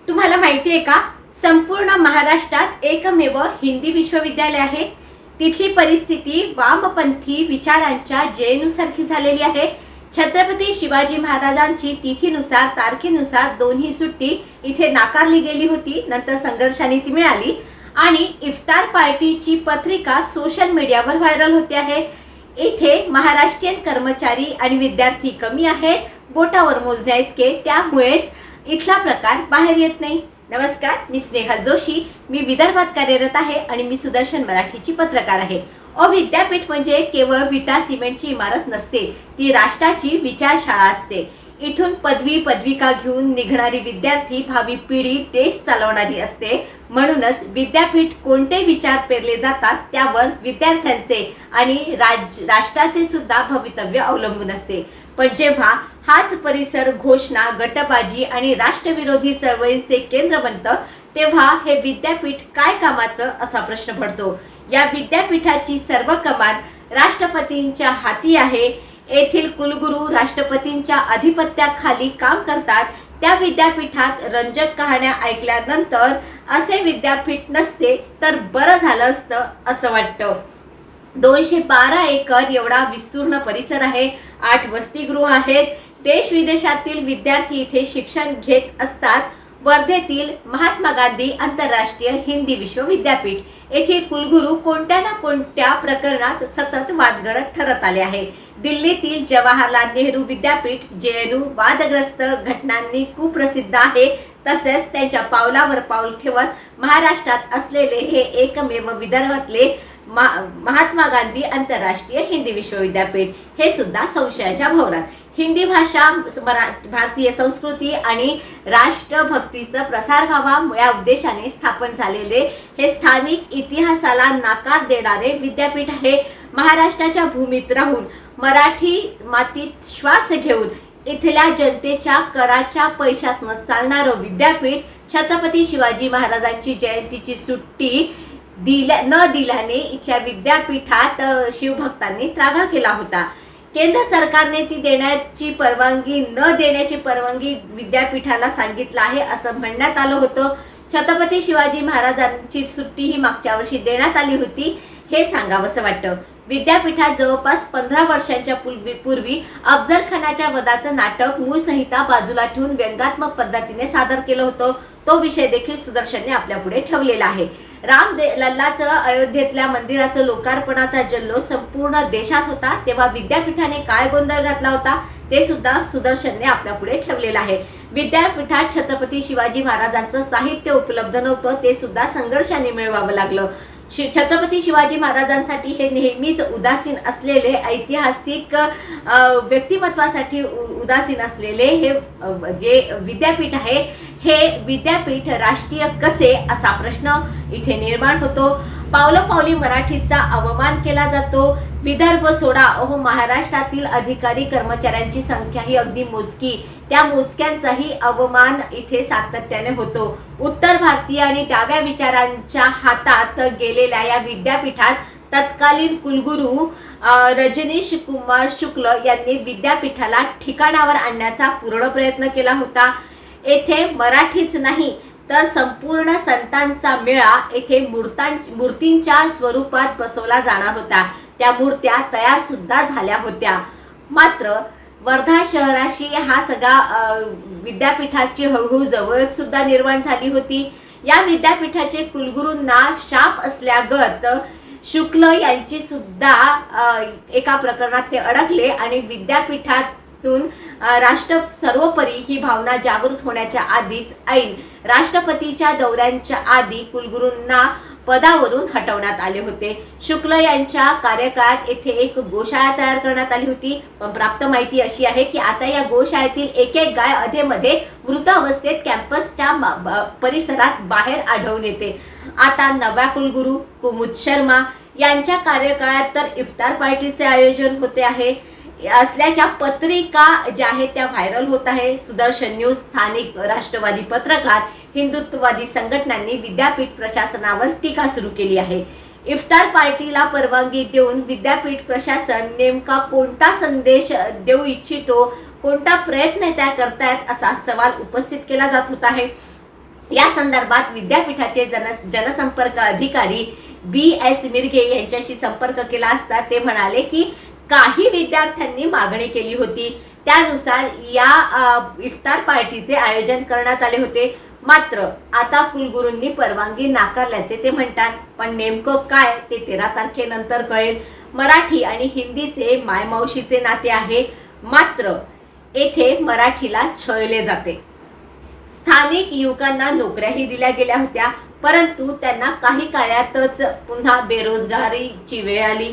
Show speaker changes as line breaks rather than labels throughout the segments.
तुम्हाला माहिती आहे का? संपूर्ण महाराष्ट्रात एकमेव हिंदी विश्वविद्यालय आहे. तिथली परिस्थिती वामपंथी विचारांच्या जेनुसारखी झालेली आहे. छत्रपती शिवाजी महाराजांची तिथीनुसार तारखेनुसार दोन्ही सुट्टी इथे नाकारली गेली होती. नंतर संघर्षाने ती मिळाली आणि इफ्तार पार्टीची पत्रिका सोशल मीडियावर व्हायरल होते आहे. इथे महाराष्ट्रीयन कर्मचारी आणि विद्यार्थी कमी आहेत, बोटावर मोजण्या इतके. त्यामुळेच इथला प्रकार बाहेर येत नाही. नमस्कार, मी स्नेहल जोशी. मी विदर्भात कार्यरत आहे आणि मी सुदर्शन मराठीची पत्रकार आहे. विद्यापीठ म्हणजे केवळ विटा सिमेंटची इमारत नसते, ती राष्ट्राची विचारशाळा असते. इथून पदविका घेऊन निघणारी विद्यार्थी भावी पिढी देश चालवणारी असते. म्हणूनच विद्यापीठ कोणते विचार पेरले जातात त्यावर विद्यार्थ्यांचे आणि राष्ट्राचे सुद्धा भवितव्य अवलंबून असते. पण जेव्हा हाच परिसर घोषणा, गटबाजी आणि राष्ट्रविरोधी चळवळींचे केंद्र बनतं, तेव्हा हे विद्यापीठ काय कामाचं असा प्रश्न पडतो. या विद्यापीठाची सर्व कमान राष्ट्रपतींच्या हाती आहे. येथील कुलगुरू राष्ट्रपतींच्या अधिपत्याखाली काम करतात. त्या विद्यापीठात रंजक कहाण्या ऐकल्यानंतर असे विद्यापीठ नसते तर बरं झालं असतं असं वाटतं. 212 एकर एवढा विस्तीर्ण परिसर आहे. 8 वसतिगृह आहेत. देश विदेशातील विद्यार्थी इथे शिक्षण घेत असतात. वर्धेतील महात्मा गांधी आंतरराष्ट्रीय हिंदी विश्वविद्यापीठ येथील कुलगुरू कोणत्या ना कोणत्या प्रकरणात सतत वादग्रस्त ठरत आले आहे. दिल्लीतील जवाहरलाल नेहरू विद्यापीठ जेएनयू वादग्रस्त घटनांनी कुप्रसिद्ध आहे. तसेच त्यांच्या पावलावर पाऊल ठेवत महाराष्ट्रात असलेले हे एकमेव विदर्भातले महात्मा गांधी आंतरराष्ट्रीय हिंदी विश्वविद्यापीठ हे सुद्धा संशयाच्या भोवरात. हिंदी भाषा, भारतीय संस्कृती आणि राष्ट्रभक्तीचा प्रसार व्हावा या उद्देशाने स्थापन झालेले हे स्थानिक इतिहासाला नाकार देणारे विद्यापीठ आहे. महाराष्ट्राच्या भूमीत राहून मराठी मातीत श्वास घेऊन इथल्या जनतेच्या कराच्या पैशातनं चालणारं विद्यापीठ छत्रपती शिवाजी महाराजांची जयंतीची सुट्टी न दिल्याने इथल्या विद्यापीठात शिवभक्तांनी त्रागा केला होता. केंद्र सरकारने ती देण्याची परवानगी न देण्याची परवानगी विद्यापीठाला सांगितलं आहे असं म्हणण्यात आलं होतं. छत्रपती शिवाजी महाराजांची सुट्टी ही मागच्या वर्षी देण्यात आली होती हे सांगावंसं वाटतं. विद्यापीठात जवळपास 15 वर्षांच्या पूर्वी अफजल खानाच्या वधाचं नाटक मूळ संहिता बाजूला ठेवून व्यंगात्मक पद्धतीने सादर केलं होतं. तो विषय देखील सुदर्शनने आपल्या पुढे ठेवलेला आहे. लल्लाचं अयोध्येतल्या मंदिराचं लोकार्पणाचा जल्लोष संपूर्ण देशात होता, तेव्हा विद्यापीठाने काय गोंधळ घातला होता ते सुद्धा सुदर्शनने आपल्या पुढे ठेवलेलं आहे. विद्यापीठात छत्रपती शिवाजी महाराजांचं साहित्य उपलब्ध नव्हतं, ते सुद्धा संघर्षाने मिळवावं लागलं. छत्रपती शिवाजी महाराजांसाठी हे नेहमीच उदासीन असलेले, ऐतिहासिक व्यक्तिमत्वासाठी उदासीन असलेले हे जे विद्यापीठ आहे, हे विद्यापीठ राष्ट्रीय कसे असा प्रश्न इथे निर्माण होतो. पावलोपावली मराठीचा अवमान केला जातो. विदर्भ सोडा, महाराष्ट्रातील अधिकारी कर्मचाऱ्यांची संख्या ही अगदी मोजकी, त्या मोजक्यांचाही अवमान इथे सातत्याने होतो. उत्तर भारतीय आणि डाव्या विचारांच्या हातात गेलेल्या या विद्यापीठात तत्कालीन कुलगुरू रजनीश कुमार शुक्ल यांनी विद्यापीठाला ठिकाणावर आणण्याचा पूर्ण प्रयत्न केला होता. येथे मराठीच नाही तर संपूर्ण संतांचा मेळा येथे मूर्तींच्या स्वरूपात बसवला जाणार होता. त्या मूर्त्या तयार सुद्धा झाल्या होत्या. मात्र वर्धा शहराशी हा सगळा विद्यापीठाची हळूहळू जवळीक सुद्धा निर्माण झाली होती. या विद्यापीठाचे कुलगुरूंना शाप असल्यागत शुक्ल यांची सुद्धा एका प्रकरणात ते अडकले आणि विद्यापीठातून राष्ट्र सर्वोपरी ही भावना जागृत होण्याच्या आधीच ऐन राष्ट्रपतीच्या दौऱ्यांच्या आधी कुलगुरूंना पदावरून हटवण्यात आले होते. शुक्ल यांच्या कार्यकाळात येथे एक गोशाळा तयार करण्यात आली होती. पण प्राप्त माहिती अशी आहे की आता या गोशाळेतील एक गाय अधेमध्ये मृत अवस्थेत कॅम्पसच्या परिसरात बाहेर आढळून येते. आता नव्या कुलगुरू कुमुद शर्मा यांच्या कार्यकाळात तर इफ्तार पार्टीचे आयोजन होते आहे असल्याच्या पत्रिका ज्या आहेत त्या व्हायरल होत आहे. सुदर्शन न्यूज, स्थानिक राष्ट्रवादी पत्रकार, हिंदुत्ववादी संघटनांनी विद्यापीठ प्रशासनावर टीका सुरू केली आहे. इफ्तार पार्टीला परवानगी देऊन विद्यापीठ प्रशासन नेमका कोणता संदेश देऊ इच्छितो, कोणता प्रयत्न त्या करतायत असा सवाल उपस्थित केला जात होता आहे. या संदर्भात विद्यापीठाचे जनसंपर्क अधिकारी BS मिरगे यांच्याशी संपर्क केला असता ते म्हणाले की काही विद्यार्थ्यांनी मागणी केली होती, त्यानुसार या इफ्तार पार्टीचे आयोजन करण्यात आले होते. मात्र आता कुलगुरूंनी परवानगी नाकारल्याचे ते म्हणतात. पण नेमकं काय ते 13 तारखेनंतर कळेल. मराठी आणि हिंदीचे मायमावशीचे नाते आहे, मात्र येथे मराठीला छळले जाते. स्थानिक युवकांना नोकऱ्याही दिल्या गेल्या होत्या, परंतु त्यांना काही काळातच पुन्हा बेरोजगारीची वेळ आली.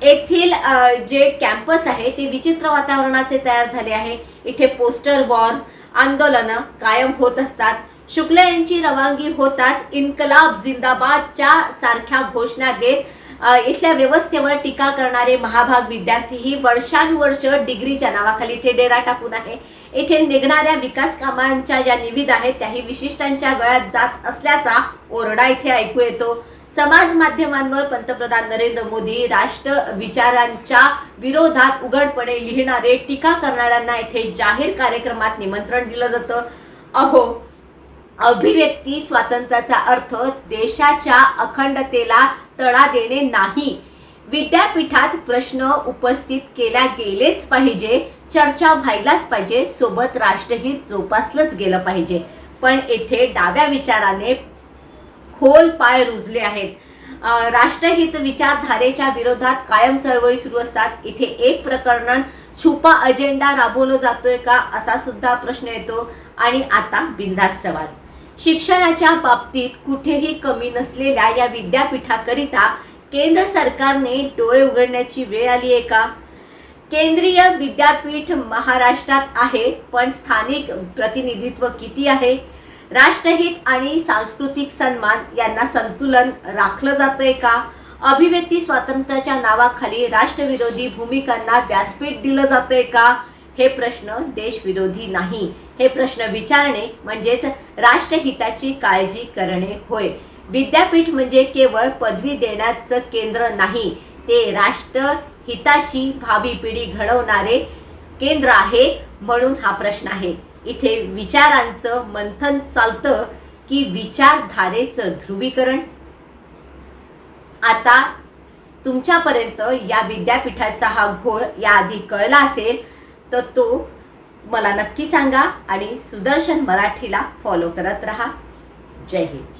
येथील जे कॅम्पस आहे ते विचित्र वातावरणाचे तयार झाले आहे. इथे पोस्टर वॉर आंदोलनं कायम होत असतात. शुक्ल यांची रवानगी होताच इन्कलाब जिंदाबादच्या सारख्या घोषणा देत इथल्या व्यवस्थेवर टीका करणारे महाभाग विद्यार्थीही वर्षानुवर्ष डिग्रीच्या नावाखाली इथे डेरा टाकून आहे. येथे निघणाऱ्या विकास कामांच्या ज्या निविदा आहेत त्याही विशिष्टांच्या गळ्यात जात असल्याचा ओरडा इथे ऐकू येतो. समाज माध्यमांवर पंतप्रधान नरेंद्र मोदी राष्ट्र विचारांच्या विरोधात उघडपणे लिहिणारे टीका करणाऱ्यांना इथे जाहीर कार्यक्रमात निमंत्रण दिलं जातं. अहो, अभिव्यक्ती स्वातंत्र्याचा अर्थ देशाच्या अखंडतेला तडा देणे नाही. विद्यापीठात प्रश्न उपस्थित केल्या गेलेच पाहिजे, चर्चा व्हायलाच पाहिजे, सोबत राष्ट्रहित जोपासलंच गेलं पाहिजे. पण येथे डाव्या विचाराने खोल पाय रुजले आहेत. राष्ट्रहित विचारधारेच्या विरोधात कायम चळवळी सुरू असतात. इथे एक प्रकरण छुपा अजेंडा राबवला जातोय का असा सुद्धा प्रश्न येतो. आणि आता बिनधास्त सवाल, शिक्षणाच्या बाबतीत कुठेही कमी नसलेल्या या विद्यापीठाकरिता केंद्र सरकारने डोळे उघडण्याची वेळ आली आहे का? केंद्रीय विद्यापीठ महाराष्ट्रात आहे, पण स्थानिक प्रतिनिधित्व किती आहे? राष्ट्रहित आणि सांस्कृतिक सन्मान यांना संतुलन राखलं जातंय का? अभिव्यक्ती स्वातंत्र्याच्या नावाखाली राष्ट्रविरोधी भूमिकांना व्यासपीठ दिलं जातंय का? हे प्रश्न देशविरोधी नाही. हे प्रश्न विचारणे म्हणजेच राष्ट्रहिताची काळजी करणे होय. विद्यापीठ म्हणजे केवळ पदवी देण्याचं केंद्र नाही, ते राष्ट्रहिताची भावी पिढी घडवणारे केंद्र आहे. म्हणून हा प्रश्न आहे. इथे विचारांचं मंथन चालतं की विचारधारेचं ध्रुवीकरण? आता तुमच्यापर्यंत या विद्यापीठाचा हा घोळ याआधी कळला असेल तर तो मला नक्की सांगा आणि सुदर्शन मराठीला फॉलो करत रहा. जय हिंद.